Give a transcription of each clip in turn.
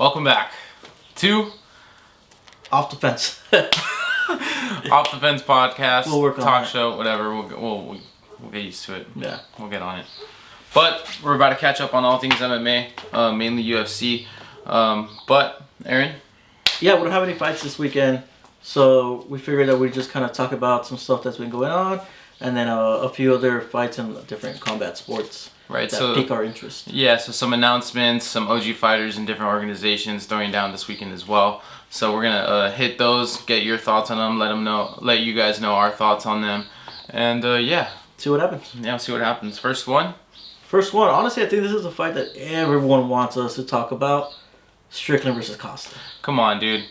Welcome back to Off the Fence. Off the Fence podcast, We'll work on talk that. show, whatever. We'll get used to it. Yeah. We'll get on it. But we're about to catch up on all things MMA, mainly UFC. But Aaron, Yeah, we don't have any fights this weekend, so we figured that we'd just kind of talk about some stuff that's been going on, and then a few other fights in different combat sports right? that So pique our interest. yeah, so some announcements, some OG fighters in different organizations throwing down this weekend as well. So we're gonna hit those, get your thoughts on them, let you guys know our thoughts on them, and yeah, See what happens. we'll see what happens. First one. First one, honestly, I think this is a fight that everyone wants us to talk about. Strickland versus Costa. Come on, dude.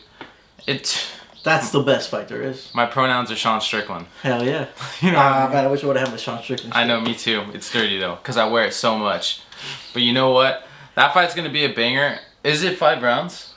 That's the best fight there is. My pronouns are Sean Strickland. Hell yeah. You know what I mean? Man, I wish I would have had my Sean Strickland. I know, me too. It's dirty though, because I wear it so much. But you know what? That fight's gonna be a banger. Is it 5 rounds?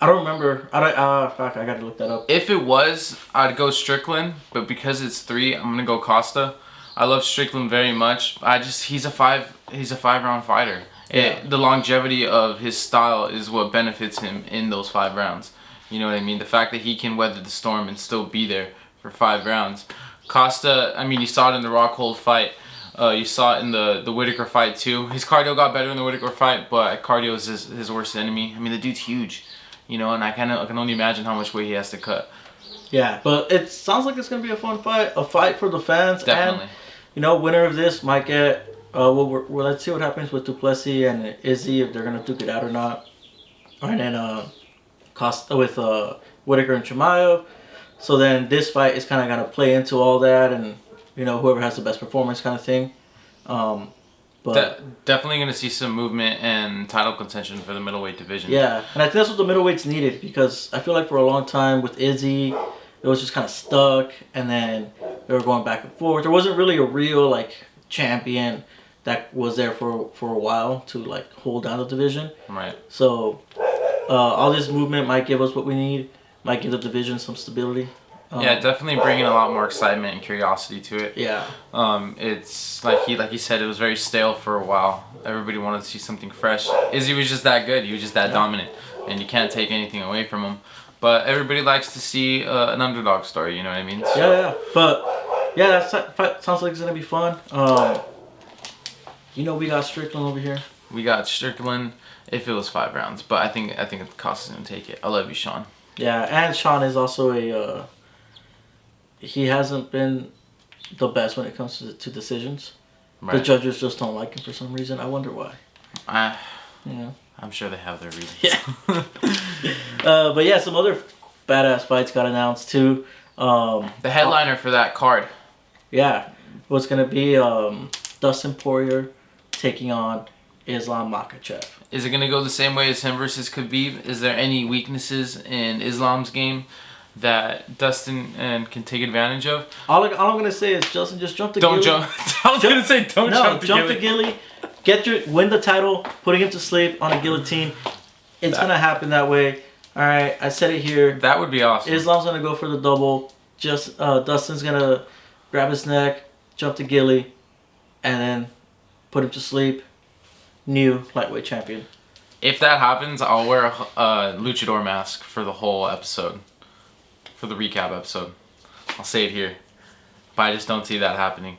I don't remember. Fuck, I gotta look that up. If it was, I'd go Strickland. But because it's 3, I'm gonna go Costa. I love Strickland very much. He's a 5-round fighter. Yeah. The longevity of his style is what benefits him in those 5 rounds. You know what I mean? The fact that he can weather the storm and still be there for 5 rounds. Costa, I mean, you saw it in the Rockhold fight. You saw it in the Whitaker fight too. His cardio got better in the Whitaker fight, but cardio is his worst enemy. I mean, the dude's huge, you know, and I can only imagine how much weight he has to cut. Yeah, but it sounds like it's gonna be a fun fight. A fight for the fans. Definitely. And, you know, winner of this might get. Well, let's see what happens with Duplessis and Izzy, if they're gonna duke it out or not. And then Costa with Whitaker and Chimaev. So then this fight is kind of gonna play into all that, and you know, whoever has the best performance kind of thing. But Definitely going to see some movement and title contention for the middleweight division. yeah, and I think that's what the middleweights needed, because I feel like for a long time with Izzy, it was just kind of stuck, and then they were going back and forth. There wasn't really a real like champion that was there for a while to like hold down the division. Right. So all this movement might give us what we need, might give the division some stability. Yeah, definitely bringing a lot more excitement and curiosity to it. Yeah. It's like he said, it was very stale for a while. Everybody wanted to see something fresh. Izzy was just that good. He was just that dominant, and you can't take anything away from him. But everybody likes to see an underdog story. You know what I mean? So, Yeah. But yeah, that fight sounds like it's gonna be fun. You know, we got Strickland over here. we got Strickland if it was 5 rounds, but I think Costa's gonna take it. I love you, Sean. Yeah, and Sean is also he hasn't been the best when it comes to decisions. Right. The judges just don't like him for some reason. I wonder why. Yeah. I'm sure they have their reasons. Yeah. But yeah, some other badass fights got announced too. The headliner for that card. Yeah, what's gonna be Dustin Poirier taking on Islam Makhachev. Is it gonna go the same way as him versus Khabib? Is there any weaknesses in Islam's game that Dustin can take advantage of? All I'm gonna say is Justin, just jump to Don't Gilly. jump. I was gonna say don't jump to Gilly. Win the title, putting him to sleep on a guillotine. It's gonna happen that way. All right, I said it here. That would be awesome. Islam's gonna go for the double. Just Dustin's gonna grab his neck, jump to Gilly, and then put him to sleep. New lightweight champion. If that happens, I'll wear a luchador mask for the whole episode, for the recap episode. I'll say it here, but I just don't see that happening.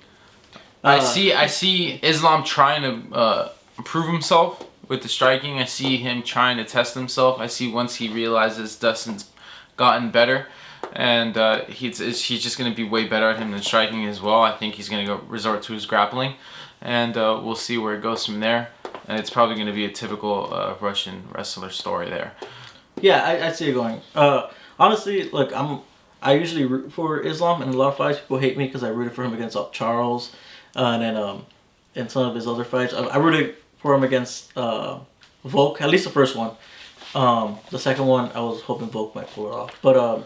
I see Islam trying to prove himself with the striking. I see him trying to test himself. I see once he realizes Dustin's gotten better, and he's just going to be way better at him than striking as well. I think he's going to go resort to his grappling, and we'll see where it goes from there. And it's probably going to be a typical Russian wrestler story there. Yeah, I see it going. Honestly, look, I usually root for Islam, and a lot of fights people hate me because I rooted for him against Charles, and then in some of his other fights, I rooted for him against Volk, at least the first one. The second one, I was hoping Volk might pull it off. But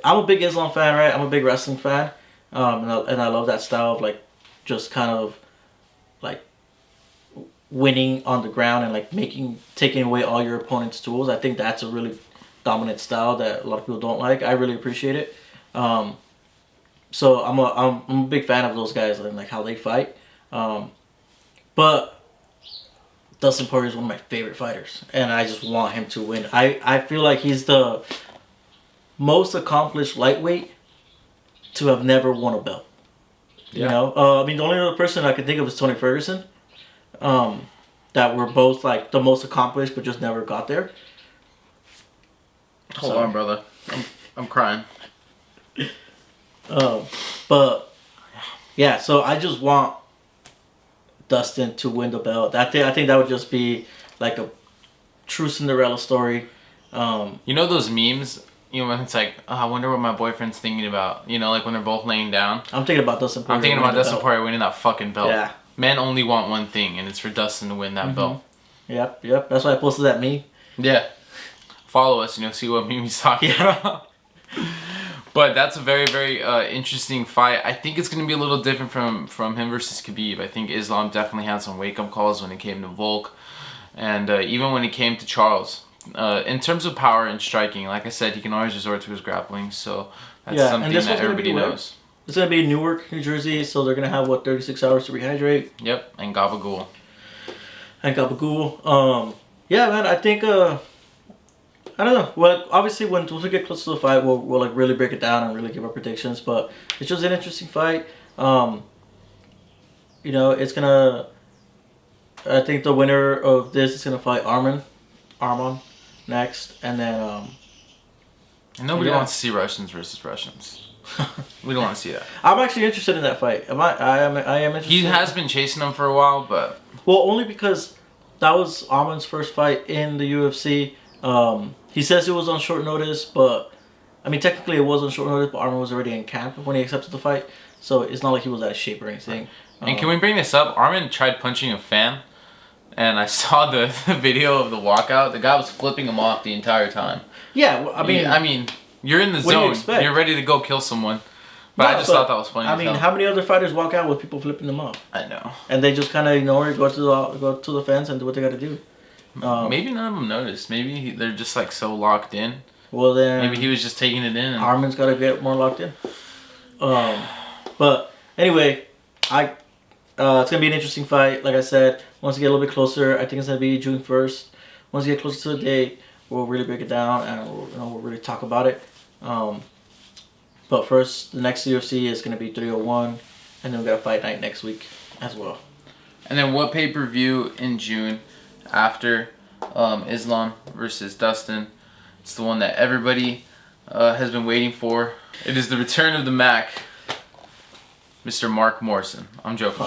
I'm a big Islam fan, right? I'm a big wrestling fan, and I love that style of like just kind of like winning on the ground and like taking away all your opponent's tools. I think that's a really dominant style that a lot of people don't like. I really appreciate it. So I'm a big fan of those guys and like how they fight. But Dustin Poirier is one of my favorite fighters, and I just want him to win. I feel like he's the most accomplished lightweight to have never won a belt. You know, I mean, the only other person I can think of is Tony Ferguson. That were both like the most accomplished, but just never got there. Hold on, brother. I'm crying. But yeah, so I just want Dustin to win the belt. I think that would just be like a true Cinderella story. You know those memes? You know, when it's like, oh, I wonder what my boyfriend's thinking about. You know, like when they're both laying down. I'm thinking about Dustin Poirier. I'm thinking about Dustin Poirier winning that fucking belt. Yeah. Men only want one thing, and it's for Dustin to win that belt. Yep. That's why I posted that meme. Yeah. Follow us and you'll see what meme he's talking about. But that's a very, very interesting fight. I think it's going to be a little different from him versus Khabib. I think Islam definitely had some wake-up calls when it came to Volk. And even when it came to Charles. In terms of power and striking, like I said, he can always resort to his grappling. So that's something that everybody knows. It's going to be in Newark, New Jersey. So they're going to have, 36 hours to rehydrate? Yep, and Gabagool. Yeah, man, I think... I don't know. Well, obviously, once we get close to the fight, we'll like really break it down and really give our predictions. But it's just an interesting fight. You know, it's gonna. I think the winner of this is gonna fight Arman next, and then. And nobody wants to see Russians versus Russians. We don't want to see that. I'm actually interested in that fight. I am interested. He has been chasing them for a while, but only because that was Arman's first fight in the UFC. He says it was on short notice, but I mean technically it was on short notice, but Arman was already in camp when he accepted the fight, so it's not like he was out of shape or anything. And can we bring this up? Arman tried punching a fan, and I saw the video of the walkout. The guy was flipping him off the entire time. Yeah, well, I mean, you're in the zone. You're ready to go kill someone. But I just thought that was funny. I mean, how many other fighters walk out with people flipping them off? I know. And they just kind of ignore it, go to the fence, and do what they got to do. Maybe none of them noticed. Maybe they're just like so locked in. Well then, maybe he was just taking it in. Arman's got to get more locked in. But anyway, it's gonna be an interesting fight. Like I said, once we get a little bit closer, I think it's gonna be June 1st. Once we get closer to the date, we'll really break it down and we'll really talk about it. But first, the next UFC is gonna be 301, and then we got a fight night next week as well. And then what pay-per-view in June? After Islam versus Dustin. It's the one that everybody has been waiting for. It is the return of the Mac, Mr. Mark Morrison. I'm joking.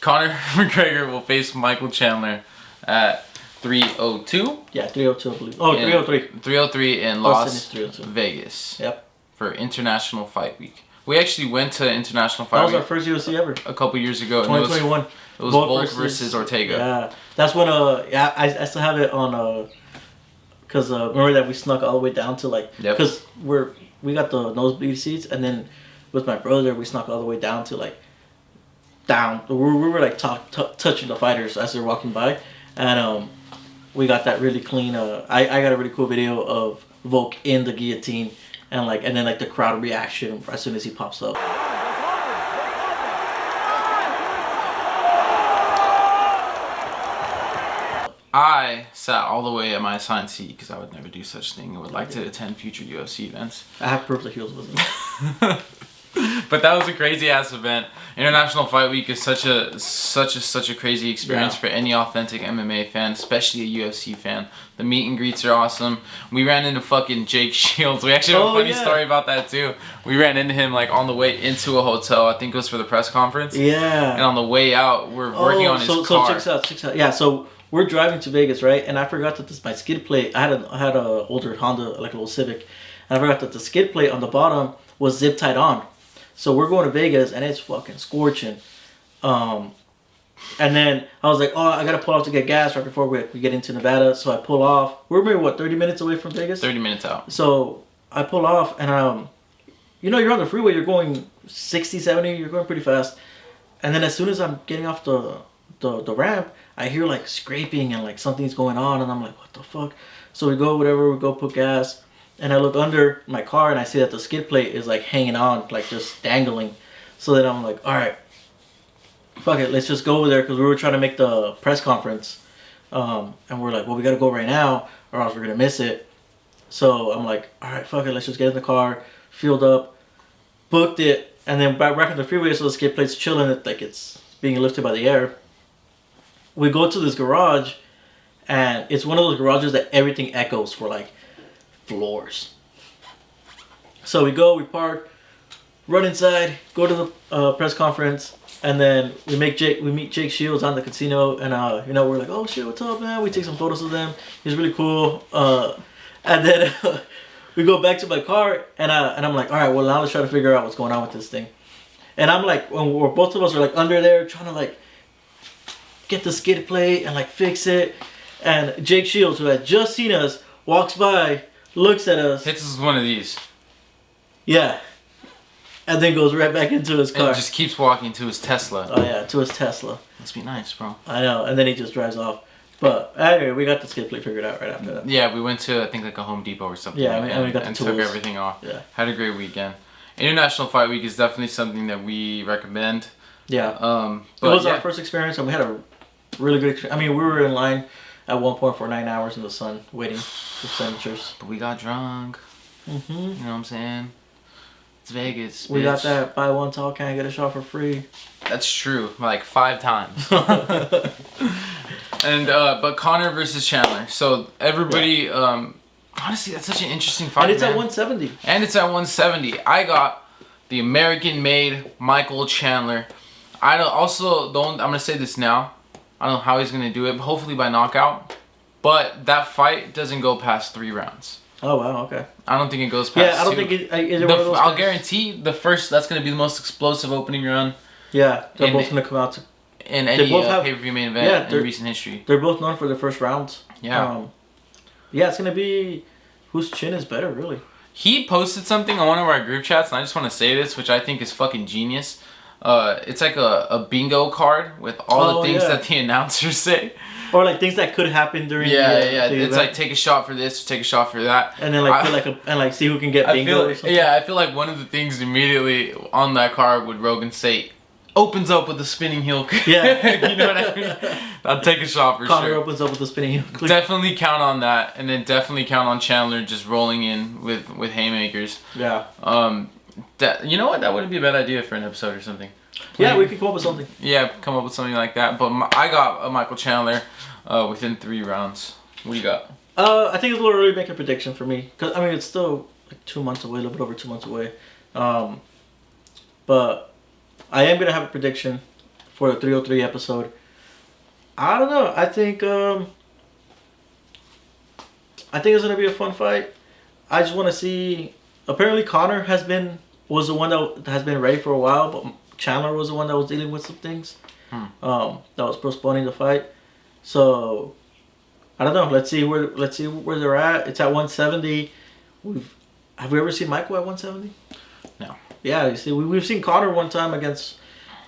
Conor McGregor will face Michael Chandler at 302. Yeah, 302, I believe. Oh, 303. 303 in Las Vegas. Yep. For International Fight Week. We actually went to International Fight Week. That was our first UFC ever. A couple years ago. 2021. It was Volk versus Ortega. Yeah, that's when I still have it on because remember that we snuck all the way down to like because we got the nosebleed seats, and then with my brother we snuck all the way down to like down. We were like touching the fighters as they're walking by, and we got that really clean. I got a really cool video of Volk in the guillotine, and then the crowd reaction as soon as he pops up. I sat all the way at my assigned seat because I would never do such thing. I would like to attend future UFC events. I have proof that he was with me. But that was a crazy ass event. International Fight Week is such a crazy experience for any authentic MMA fan, especially a UFC fan. The meet and greets are awesome. We ran into fucking Jake Shields. We actually have a funny story about that too. We ran into him like on the way into a hotel. I think it was for the press conference. Yeah. And on the way out, we're working on his car. So check this out. Yeah. So we're driving to Vegas, right? And I forgot that my skid plate. I had a older Honda, like a little Civic, and I forgot that the skid plate on the bottom was zip tied on. So we're going to Vegas, and it's fucking scorching. And then I was like, oh, I gotta pull off to get gas right before we get into Nevada. So I pull off. We're maybe 30 minutes away from Vegas. 30 minutes out. So I pull off, and you're on the freeway. You're going 60, 70. You're going pretty fast. And then as soon as I'm getting off the ramp, I hear like scraping and like something's going on, and I'm like, what the fuck? So we go put gas, and I look under my car and I see that the skid plate is like hanging on, like just dangling. So then I'm like, all right, fuck it, let's just go over there, because we were trying to make the press conference And we're like, well, we gotta go right now, or else we're gonna miss it. So I'm like, all right, fuck it, let's just get in the car, fueled up, booked it, and then back on the freeway, so the skate plate's chilling, like it's being lifted by the air. We go to this garage, and it's one of those garages that everything echoes for like floors. So we go, we park, run inside, go to the press conference, and then we meet Jake Shields on the casino, and we're like, oh shit, what's up, man? We take some photos of them. He's really cool. And then we go back to my car, and I'm like, all right, well now let's try to figure out what's going on with this thing. And I'm like, we're both of us are like under there trying to like get the skid plate and like fix it. And Jake Shields, who had just seen us, walks by, looks at us, hits us with one of these. Yeah. And then goes right back into his car. And just keeps walking to his Tesla. Oh yeah, to his Tesla. Must be nice, bro. I know. And then he just drives off. But anyway, we got the skid plate figured out right after that. Yeah, we went to I think like a Home Depot or something. Yeah, and we got the tools. Took everything off. Yeah. Had a great weekend. International Fight Week is definitely something that we recommend. Yeah. But it was our first experience, and we had a really good experience. I mean, we were in line at one point for 9 hours in the sun waiting for signatures. But we got drunk. Mm-hmm. You know what I'm saying? It's Vegas. We got that buy one tall can get a shot for free. That's true, like 5 times. And but Conor versus Chandler. So everybody, honestly, that's such an interesting fight. And it's man. at 170. And it's at 170. I got the American-made Michael Chandler. I'm gonna say this now. I don't know how he's gonna do it, but hopefully by knockout. But that fight doesn't go past 3 rounds. Oh wow, okay. I don't think it goes past. Yeah, I don't 2. think is it one of those I'll guys? guarantee that's gonna be the most explosive opening round. Yeah, they're both gonna come out in any pay-per-view main event in recent history. They're both known for their first rounds. Yeah. Yeah, it's gonna be whose chin is better, really. He posted something on one of our group chats, and I just want to say this, which I think is fucking genius. It's like a bingo card with all the things that the announcers say. Or like things that could happen during. The it's like take a shot for this, take a shot for that, and then like see who can get bingo. Or something. Yeah, I feel like one of the things immediately on that card would Rogan say, opens up with a spinning heel. Yeah, you know what I mean. I'll take a shot for Conor sure. opens up with a spinning heel. Definitely count on that, and then definitely count on Chandler just rolling in with haymakers. Yeah. You know what? That wouldn't be a bad idea for an episode or something. Yeah, we could come up with something. Yeah, come up with something like that. But I got a Michael Chandler within 3 rounds. What do you got? I think it's a little early to make a prediction for me. Cause I mean, it's still like 2 months away, a little bit over 2 months away. But I am gonna have a prediction for the 303 episode. I don't know. I think it's gonna be a fun fight. I just want to see. Apparently, Conor was the one that has been ready for a while, but Chandler was the one that was dealing with some things. That was postponing the fight. So I don't know. Let's see where they're at. It's at 170. Have we ever seen Michael at 170? No. Yeah, you see, we've seen Conor one time against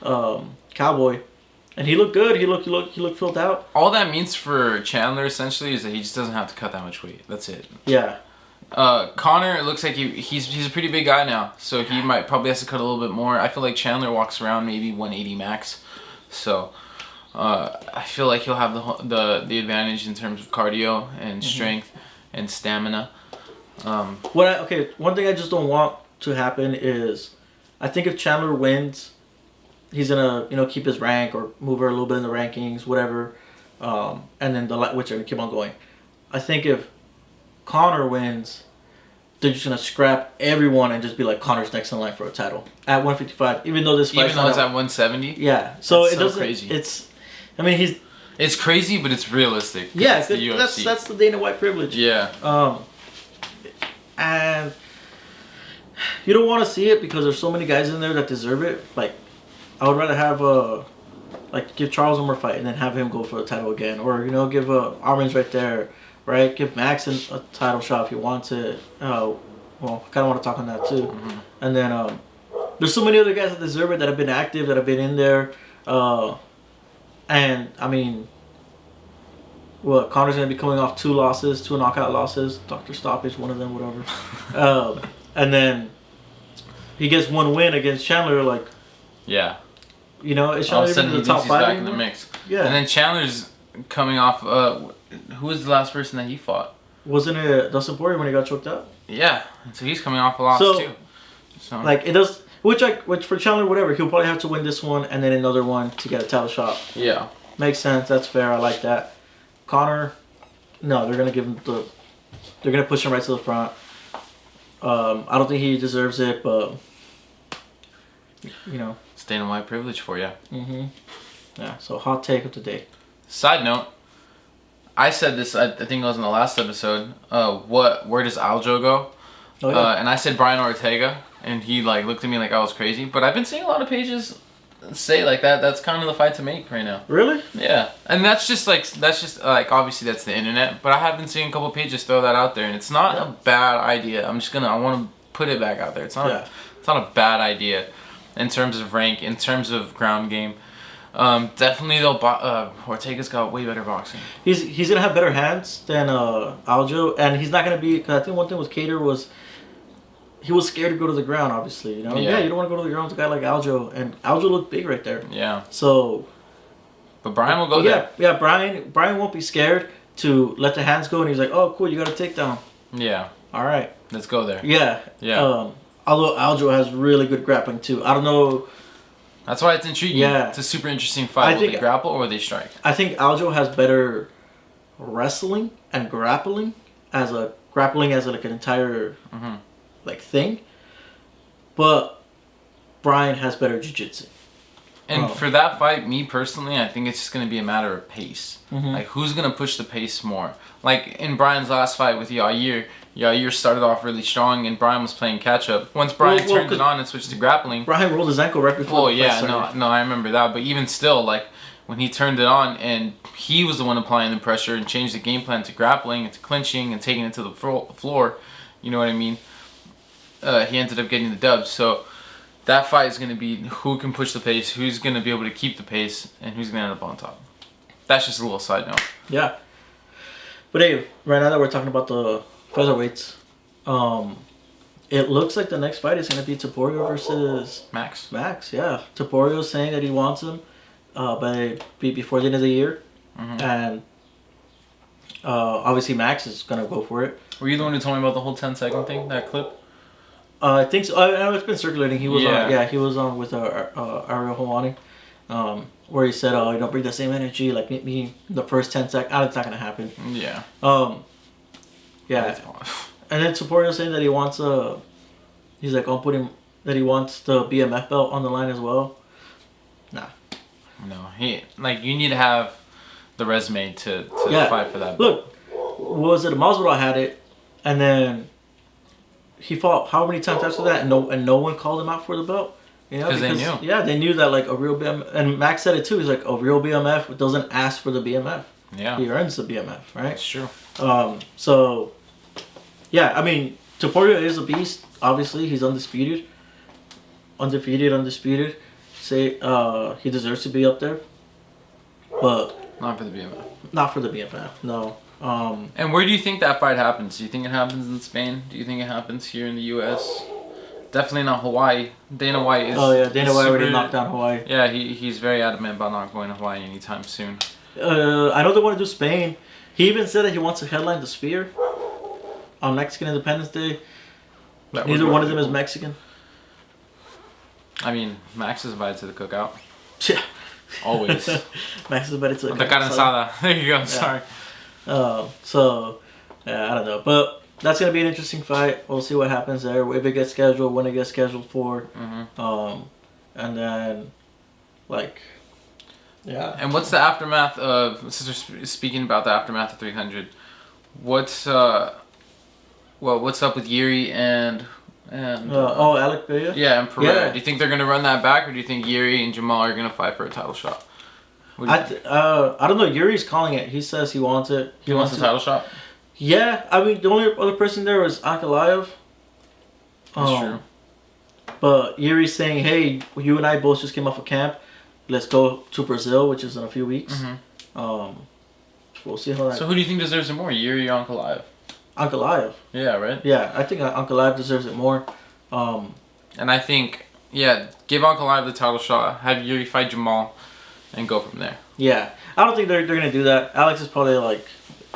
Cowboy, and he looked good. He looked filled out. All that means for Chandler essentially is that he just doesn't have to cut that much weight. That's it. Yeah. Conor, it looks like he's a pretty big guy now, so he might probably has to cut a little bit more. I feel like Chandler walks around maybe 180 max, so I feel like he'll have the advantage in terms of cardio and strength and stamina. One thing I just don't want to happen is, I think if Chandler wins, he's gonna keep his rank or move her a little bit in the rankings, whatever, and then the lightweights are gonna keep on going. I think if Conor wins, they're just gonna scrap everyone and just be like, Conor's next in line for a title at 155. Even though it's at 170. Yeah, so that's it doesn't. Crazy. It's crazy, but it's realistic. Yeah, it's the UFC. That's the Dana White privilege. Yeah. And you don't want to see it because there's so many guys in there that deserve it. Like, I would rather have give Charles one more fight and then have him go for the title again, or give Armin's right there. Right, give Max a title shot if he wants it. Well, I kind of want to talk on that too. And then there's so many other guys that deserve it, that have been active, that have been in there. And I mean, Conor's gonna be coming off 2 knockout losses. Dr. Stoppage, one of them, whatever. And then he gets 1 win against Chandler. Like, yeah, is all of Chandler a sudden even in he the top thinks he's 5 back anymore? in the mix. Yeah. And then Chandler's coming off. Who was the last person that he fought? Wasn't it Dustin Poirier when he got choked out? Yeah, so he's coming off a loss too. So like it does, which for Chandler, whatever, he'll probably have to win this one and then another one to get a title shot. Yeah, makes sense. That's fair. I like that. Connor, no, they're gonna give him they're gonna push him right to the front. I don't think he deserves it, but you know, staying white privilege for you. Yeah. So hot take of the day. Side note. I said this, I think it was in the last episode, where does Aljo go? Oh, yeah. And I said Brian Ortega, and he like looked at me like I was crazy. But I've been seeing a lot of pages say like that's kind of the fight to make right now. Really? Yeah. And that's just like obviously that's the internet, but I have been seeing a couple pages throw that out there, and it's not a bad idea. I want to put it back out there. It's not a bad idea in terms of rank, in terms of ground game. Definitely though, Ortega's got way better boxing. He's gonna have better hands than Aljo, and he's not gonna be. Cause I think one thing with Cater was he was scared to go to the ground. Obviously, you know. Yeah, you don't want to go to the ground with a guy like Aljo, and Aljo looked big right there. Yeah. So. But Brian will go there. Yeah. Brian won't be scared to let the hands go, and he's like, "Oh, cool, you got a takedown." Yeah. All right. Let's go there. Yeah. Yeah. Although Aljo has really good grappling too. I don't know. That's why it's intriguing. Yeah. It's a super interesting fight. Will they grapple or will they strike? I think Aljo has better wrestling and grappling as an entire like thing. But Brian has better jiu-jitsu. And for that fight, me personally, I think it's just going to be a matter of pace. Like, who's going to push the pace more? Like, in Brian's last fight with Yair started off really strong, and Brian was playing catch-up. Once Brian turned it on and switched to grappling... Brian rolled his ankle right before the fight started. No, I remember that. But even still, like, when he turned it on, and he was the one applying the pressure and changed the game plan to grappling and to clinching and taking it to the floor, you know what I mean? He ended up getting the dub. So... that fight is going to be who can push the pace, who's going to be able to keep the pace, and who's going to end up on top. That's just a little side note. Yeah. But hey, right now that we're talking about the featherweights, it looks like the next fight is going to be Topuria versus Max. Max, yeah. Topuria saying that he wants him before the end of the year. And obviously Max is going to go for it. Were you the one who told me about the whole 10-second thing, that clip? I think so. I know it's been circulating. He was he was on with Ariel Helwani, where he said, "Oh, bring the same energy. Like meet me the first 10 seconds." It's not gonna happen. Yeah. Yeah. And then Topuria saying that he wants he's like that he wants the BMF belt on the line as well. Nah. No, you need to have the resume to fight for that belt. Look, was it Masvidal had it, and then. He fought how many times after that, and no one called him out for the belt. Because they knew. Yeah, they knew that like a real BMF, and Max said it too. He's like, a real BMF doesn't ask for the BMF. Yeah, he earns the BMF, right? That's true. So, yeah, I mean, Topuria is a beast. Obviously, he's undisputed. Say, he deserves to be up there, but not for the BMF. Not for the BMF. No. And where do you think that fight happens? Do you think it happens in Spain? Do you think it happens here in the U.S.? Definitely not Hawaii. Dana White is... Oh, yeah. Dana White already knocked down Hawaii. Yeah, he's very adamant about not going to Hawaii anytime soon. I know they want to do Spain. He even said that he wants to headline the Spear on Mexican Independence Day. Neither one of them is Mexican. I mean, Max is invited to the cookout. Yeah. Always. Max is invited to the cookout. The carne asada. There you go. Yeah. Sorry. So, yeah, I don't know. But that's going to be an interesting fight. We'll see what happens there. If it gets scheduled, when it gets scheduled for. And then, like, yeah. And what's the aftermath of, since we're speaking about the aftermath of 300, what's up with Yuri and Alec Pereira? Yeah, and Pereira. Yeah. Do you think they're going to run that back, or do you think Yuri and Jamal are going to fight for a title shot? I don't know. Yuri's calling it. He says he wants it. He wants the title shot? Yeah. I mean, the only other person there was Ankalaev. That's true. But Yuri's saying, hey, you and I both just came off of camp. Let's go to Brazil, which is in a few weeks. We'll see how that... So who do you think deserves it more, Yuri or Ankalaev? Ankalaev. Yeah, right? Yeah, I think Ankalaev deserves it more. And I think, give Ankalaev the title shot. Have Yuri fight Jamal. and go from there. Yeah, I don't think they're gonna do that. Alex is probably like,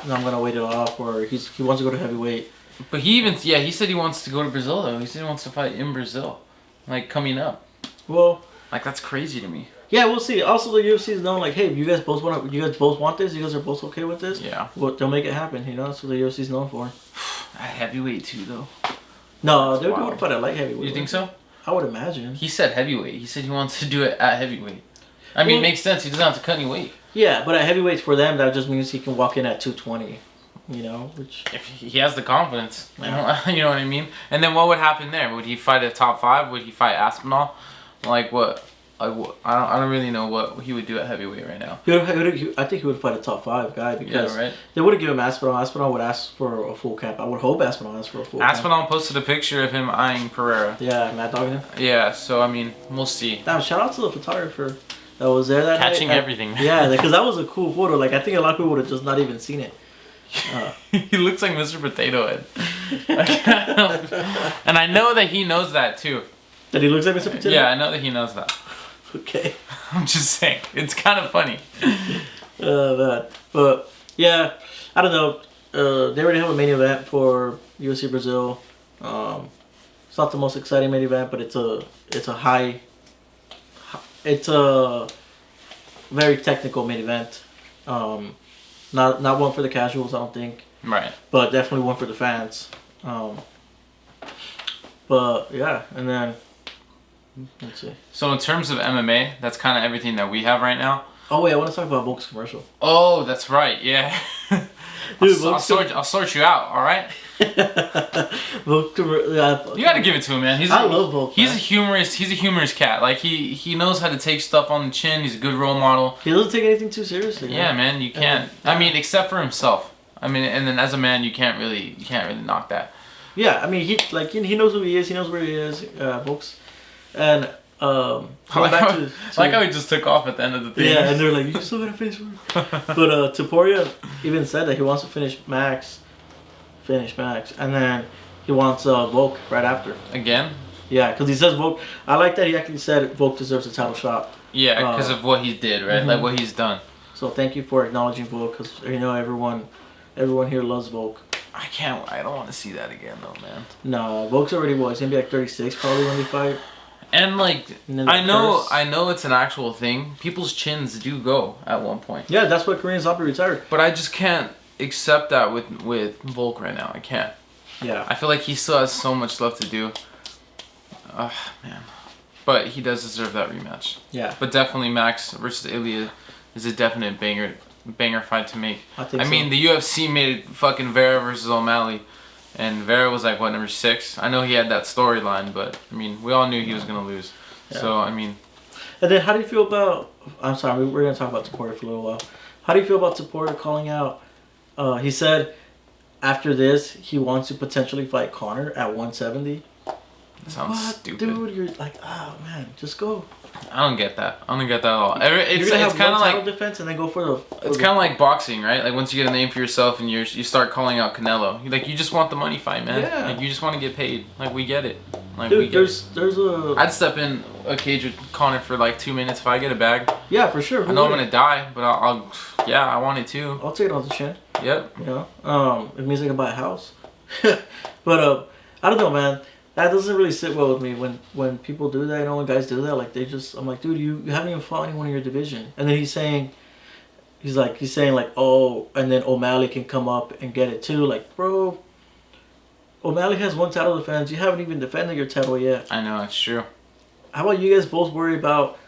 no, I'm gonna wait it off, or he wants to go to heavyweight. But he said he wants to go to Brazil though. He said he wants to fight in Brazil, like coming up. Well, like that's crazy to me. Yeah, we'll see. Also, the UFC is known like, hey, you guys both want this. You guys are both okay with this. Yeah. Well, they'll make it happen. You know, that's what the UFC is known for. At heavyweight too, though. No, they would fight at light heavyweight. You think so? I would imagine. He said heavyweight. He said he wants to do it at heavyweight. I mean, it makes sense. He doesn't have to cut any weight. Yeah, but at heavyweight for them, that just means he can walk in at 220. You know, which if he has the confidence, you know what I mean. And then what would happen there? Would he fight a top 5? Would he fight Aspinall? Like what? I don't really know what he would do at heavyweight right now. I think he would fight a top 5 guy because they wouldn't give him Aspinall. Aspinall would ask for a full camp. I would hope Aspinall asks for a full camp. Aspinall posted a picture of him eyeing Pereira. Yeah, Mad Dogging him. Yeah, so I mean, we'll see. Damn, shout out to the photographer that was there that Catching night. everything. Yeah, because that was a cool photo. Like, I think a lot of people would have just not even seen it. He looks like Mr. Potato Head. And I know that he knows that too. That he looks like Mr. Potato Head? Yeah, I know that he knows that. Okay. I'm just saying. It's kind of funny. But, yeah, I don't know. They already have a main event for UFC Brazil. It's not the most exciting main event, but it's a very technical main event. Not one for the casuals, I don't think. Right. But definitely one for the fans. But yeah, and then let's see. So in terms of MMA, that's kind of everything that we have right now. Oh wait, I want to talk about Volk's commercial. Oh, that's right. Yeah. Dude, I'll sort you out. All right. Volk you got to give it to him, man. I love Volk. He's a humorous. He's a humorous cat. Like he knows how to take stuff on the chin. He's a good role model. He doesn't take anything too seriously. Yeah, man. You can't. I mean, except for himself. I mean, and then as a man, you can't really knock that. Yeah, I mean, he knows who he is. He knows where he is, Volks. And like how he just took off at the end of the thing. Yeah, and they're like, you still gotta finish work. But Taporia even said that he wants to finish Max, and then he wants Volk right after. Again? Yeah, because he says Volk. I like that he actually said Volk deserves a title shot. Yeah, because of what he did, right? Mm-hmm. Like what he's done. So thank you for acknowledging Volk, because you know everyone here loves Volk. I don't want to see that again though, man. No, Volk's already he's gonna be like 36 probably when they fight. And like I know it's an actual thing. People's chins do go at one point. Yeah, that's what Korean Zombie retired. But I just can't accept that with Volk right now. I can't. Yeah. I feel like he still has so much left to do. Man. But he does deserve that rematch. Yeah. But definitely Max versus Ilya is a definite banger fight to make. I mean, the UFC made fucking Vera versus O'Malley, and Vera was like, what, number 6? I know he had that storyline, but I mean, we all knew he was gonna lose. Yeah. So I mean. And then, how do you feel about? I'm sorry, we're gonna talk about Taporia for a little while. How do you feel about Taporia calling out? He said after this he wants to potentially fight Conor at 170. That sounds stupid. Dude, you're like, oh man, just go. I don't get that. I don't get that at all. It's kind of like defense and then go for the. It's kind of like boxing, right? Like once you get a name for yourself and you start calling out Canelo, you just want the money fight, man. Yeah. Like you just want to get paid. Like we get it. Like dude, there's a. I'd step in a cage with Conor for like 2 minutes if I get a bag. Yeah, for sure. I know I'm gonna die, but I'll yeah, I want it too. I'll take it on the chin. Yep. You know, it means I can buy a house. But I don't know, man. That doesn't really sit well with me when people do that. You know, when guys do that, like I'm like, dude, you haven't even fought anyone in your division. And then he's saying like, oh, and then O'Malley can come up and get it too. Like, bro, O'Malley has 1 title defense. You haven't even defended your title yet. I know, it's true. How about you guys both worry about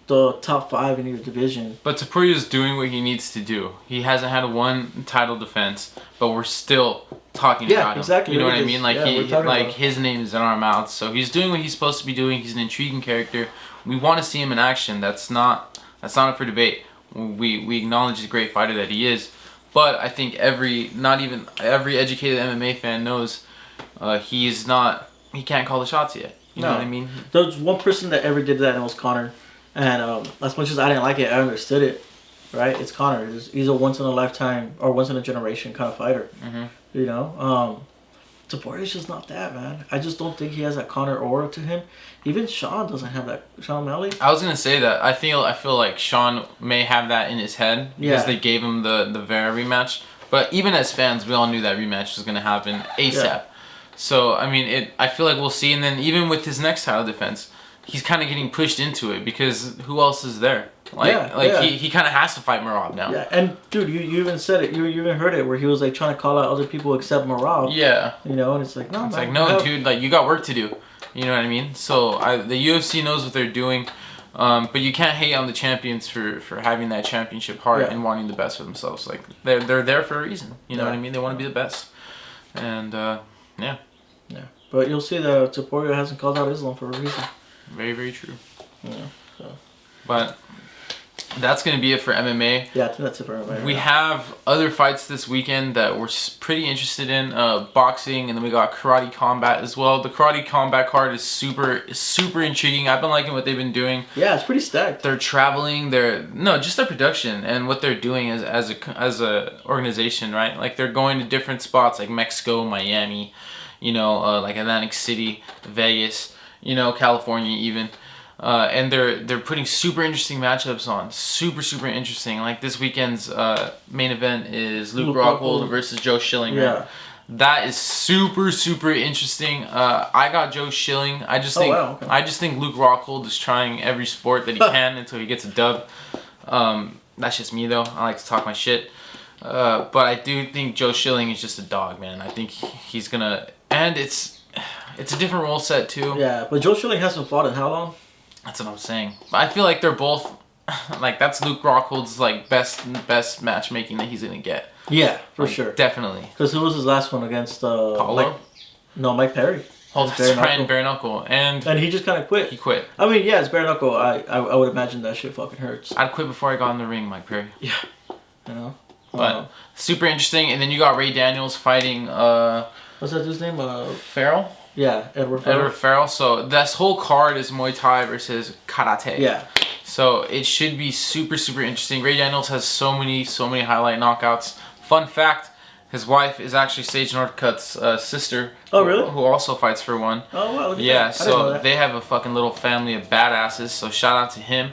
the top 5 in your division? But Tapuria's doing what he needs to do. He hasn't had 1 title defense, but we're still talking about him. Exactly. You know what I mean? Like his name is in our mouths, so he's doing what he's supposed to be doing. He's an intriguing character. We want to see him in action. That's not up for debate. We acknowledge the great fighter that he is, but I think every educated MMA fan knows he can't call the shots yet. You know what I mean? There's one person that ever did that, and it was Conor. And as much as I didn't like it, I understood it. Right? It's Conor. He's a once in a lifetime or once in a generation kind of fighter. Mm-hmm. You know. Topuria's just not that, man. I just don't think he has that Conor aura to him. Even Sean doesn't have that. Sean O'Malley. I was gonna say that. I feel like Sean may have that in his head because they gave him the Vera rematch. But even as fans, we all knew that rematch was gonna happen ASAP. Yeah. So I mean, I feel like we'll see. And then even with his next title defense, he's kind of getting pushed into it because who else is there? He kind of has to fight Merab now. Yeah, and dude, you even said it. You even heard it where he was like trying to call out other people except Merab. Yeah. You know, and it's like no. It's like no, dude. Like you got work to do. You know what I mean? So the UFC knows what they're doing, but you can't hate on the champions for having that championship heart and wanting the best for themselves. Like they're there for a reason. You know what I mean? They want to be the best, and yeah. Yeah, but you'll see that Topuria hasn't called out Islam for a reason. Very, very true. Yeah. So. But that's going to be it for MMA. Yeah, I think that's it for MMA. We have other fights this weekend that we're pretty interested in. Boxing, and then we got karate combat as well. The karate combat card is super intriguing. I've been liking what they've been doing. Yeah, it's pretty stacked. They're traveling. Just their production and what they're doing as a organization, right? Like they're going to different spots like Mexico, Miami, like Atlantic City, Vegas, California even. And they're putting super interesting matchups on. Super interesting. Like this weekend's main event is Luke Rockhold versus Joe Schilling. Right? Yeah. That is super interesting. I got Joe Schilling. I just think Luke Rockhold is trying every sport that he can until he gets a dub. That's just me though. I like to talk my shit. But I do think Joe Schilling is just a dog, man. I think he's gonna, and it's a different role set too. Yeah, but Joe Schilling hasn't fought in how long? That's what I'm saying. I feel like they're both, like that's Luke Rockhold's like best matchmaking that he's gonna get. Yeah, for sure. Definitely. Because who was his last one against? Paulo? Mike Perry. Oh, that's Ryan Bare Knuckle. And he just kind of quit. He quit. I mean, yeah, it's Bare Knuckle. I would imagine that shit fucking hurts. I'd quit before I got in the ring, Mike Perry. Yeah. You know? But super interesting. And then you got Ray Daniels fighting... what's that dude's name? Farrell? Yeah, Edward Farrell. So this whole card is Muay Thai versus Karate. Yeah. So it should be super interesting. Ray Daniels has so many highlight knockouts. Fun fact, his wife is actually Sage Northcutt's sister. Oh, really? Who also fights for one. Oh, wow. Yeah, so they have a fucking little family of badasses. So shout out to him.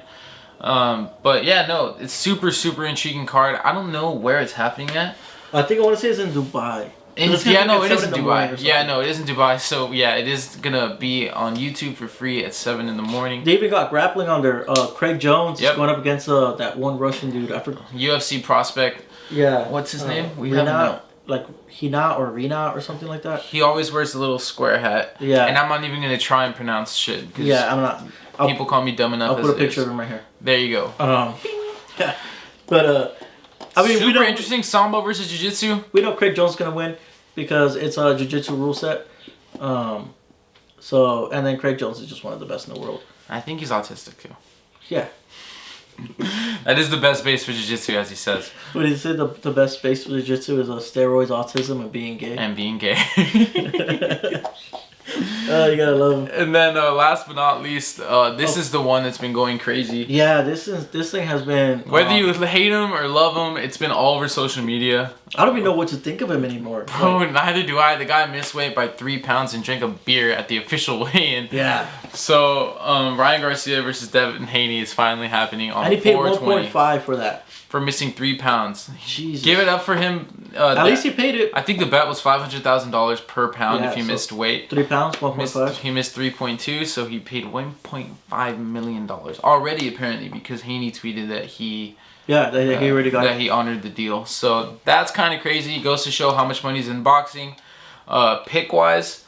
But yeah, no, it's super intriguing card. I don't know where it's happening at. I think I want to say it's in Dubai. It is in Dubai. Yeah, no, it is in Dubai. So yeah, it is gonna be on YouTube for free at 7 in the morning. They even got grappling on there. Craig Jones is going up against that one Russian dude. I forgot. UFC prospect. Yeah. What's his name? We have like Hina or Rina or something like that. He always wears a little square hat. Yeah. And I'm not even gonna try and pronounce shit. Yeah, I'm not. People call me dumb enough. I'll put a picture of him right here. There you go. Yeah. But I mean, super interesting Sambo versus Jiu-Jitsu. We know Craig Jones is gonna win because it's a Jiu-Jitsu rule set. So and then Craig Jones is just one of the best in the world. I think he's autistic too. Yeah. That is the best base for Jiu-Jitsu, as he says. But he said the best base for Jiu-Jitsu is steroids, autism, and being gay. And being gay. You gotta love him. And then last but not least, this is the one that's been going crazy. Yeah, this thing has been... Whether you hate him or love him, it's been all over social media. I don't even know what to think of him anymore. Bro, neither do I. The guy missed weight by 3 pounds and drank a beer at the official weigh-in. Yeah. So, Ryan Garcia versus Devin Haney is finally happening on 4/20. And he paid 1.5 for that. For missing 3 pounds. Jesus. Give it up for him. At least he paid it. I think the bet was $500,000 per pound if he missed weight. 3 pounds, 1.5. He missed 3.2, so he paid $1.5 million already, apparently, because Haney tweeted that he... Yeah, that he already got that he honored the deal. So that's kind of crazy. It goes to show how much money's in boxing. Pick wise,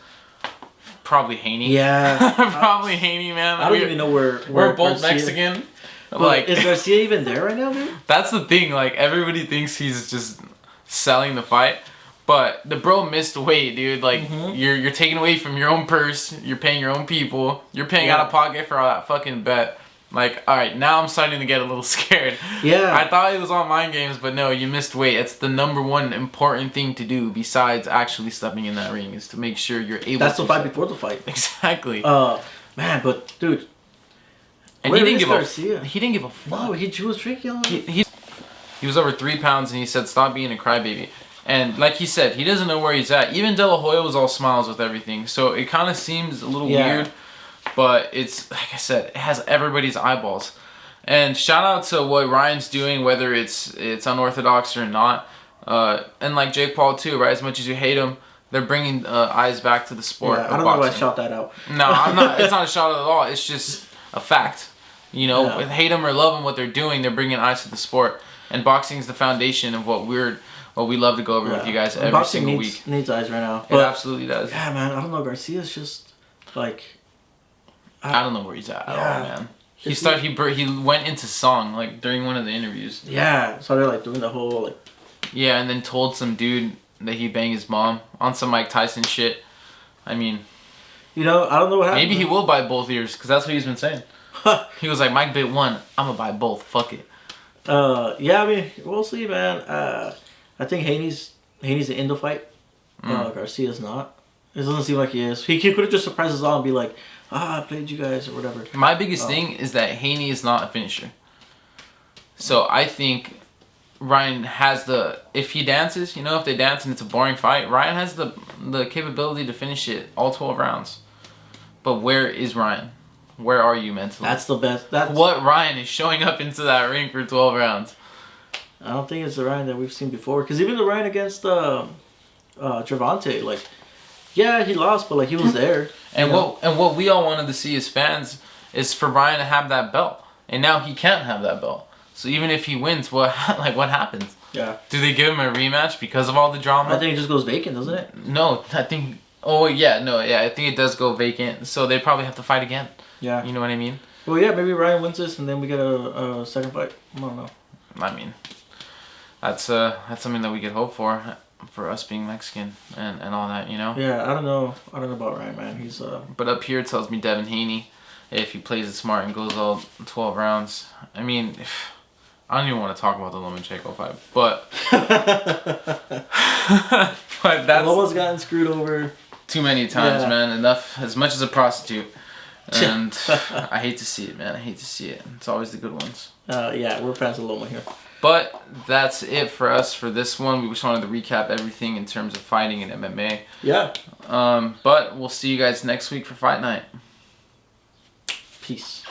probably Haney. Yeah, probably Haney, man. I don't even know where we're both Mexican. But like, is Garcia even there right now, dude? That's the thing. Like everybody thinks he's just selling the fight, but the bro missed weight, dude. Like you're taking away from your own purse. You're paying your own people. You're paying out of pocket for all that fucking bet. Like, all right, now I'm starting to get a little scared. Yeah. I thought it was all mind games, but no, you missed weight. It's the number one important thing to do besides actually stepping in that ring is to make sure you're able That's the fight before the fight. Exactly. Man, but dude. And he didn't give a fuck. No, he was drinking. He was over 3 pounds and he said, stop being a crybaby. And like he said, he doesn't know where he's at. Even De La Hoya was all smiles with everything. So it kind of seems a little weird. But it's, like I said, it has everybody's eyeballs. And shout out to what Ryan's doing, whether it's unorthodox or not. And like Jake Paul too, right? As much as you hate him, they're bringing eyes back to the sport. Yeah, I don't know why I shout that out. No, I'm not. It's not a shout out at all. It's just a fact. You know, hate them or love them, what they're doing, they're bringing eyes to the sport. And boxing is the foundation of what we love to go over with you guys every single week. Needs eyes right now. It absolutely does. Yeah, man. I don't know. Garcia's just like. I don't know where he's at all, man. He went into song like during one of the interviews. Yeah, so they're like doing the whole like. Yeah, and then told some dude that he banged his mom on some Mike Tyson shit. I mean, I don't know what happened. Maybe he will buy both ears because that's what he's been saying. He was like, Mike bit one, I'm gonna buy both. Fuck it. Yeah, I mean, we'll see, man. I think Haney's in the fight. Garcia's not. It doesn't seem like he is. He could have just surprised us all and be like, I played you guys or whatever. My biggest thing is that Haney is not a finisher. So I think Ryan has if he dances, if they dance and it's a boring fight, Ryan has the capability to finish it all 12 rounds. But where is Ryan? Where are you mentally? That's the best. What Ryan is showing up into that ring for 12 rounds? I don't think it's the Ryan that we've seen before. Because even the Ryan against Gervonta, like, yeah, he lost, but like he was there. And what we all wanted to see as fans is for Ryan to have that belt, and now he can't have that belt. So even if he wins, what happens? Yeah. Do they give him a rematch because of all the drama? I think it just goes vacant, doesn't it? No, I think. Oh yeah, no, yeah, I think it does go vacant. So they probably have to fight again. Yeah. You know what I mean? Well, yeah, maybe Ryan wins this, and then we get a second fight. I don't know. I mean, that's something that we could hope for us being Mexican and all that, Yeah, I don't know about Ryan, man. He's But up here it tells me Devin Haney, if he plays it smart and goes all 12 rounds. I mean, I don't even want to talk about the Lomachenko fight, but but that's Loma's gotten screwed over too many times, man. Enough, as much as a prostitute. And I hate to see it, man. I hate to see it. It's always the good ones. Yeah, we're fans of Loma here. But that's it for us for this one. We just wanted to recap everything in terms of fighting and MMA. Yeah. But we'll see you guys next week for Fight Night. Peace.